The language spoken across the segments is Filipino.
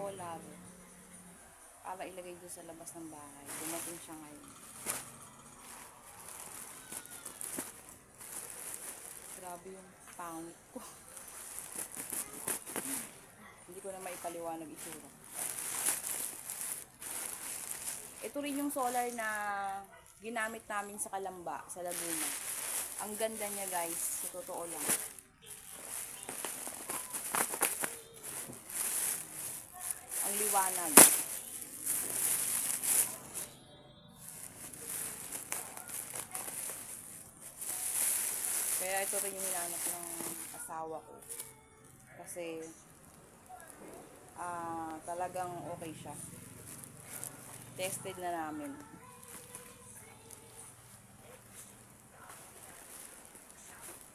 solar para ilagay doon sa labas ng bahay. Dumating siya ngayon. Grabe yung pangit ko. Hindi ko na maipaliwanag itsura. Ito rin yung solar na ginamit namin sa Kalamba, sa Laguna. Ang ganda niya guys, sa totoo lang. Ang liwanag. Kaya ito rin yung hinanap ng asawa ko. Kasi talagang okay siya. Tested na namin.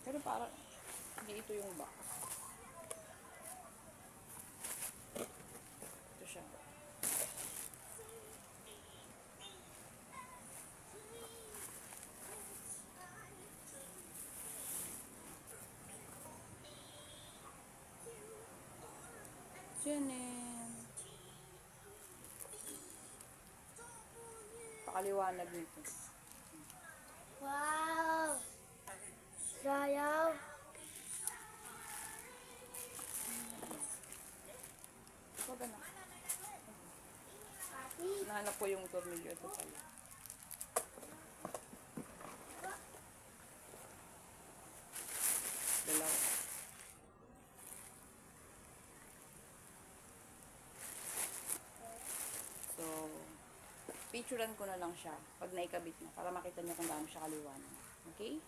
Pero parang hindi ito yung box. Ito siya. Tiyanin. Pakaliwanag nito. Wow! Sayaw! Ito ba na? Nahanap ko yung tornilyo. Ito pala. Dalawa. So, picturean ko na lang siya pag naikabit na para makita niyo kung gaano siya kaliwanag. Okay?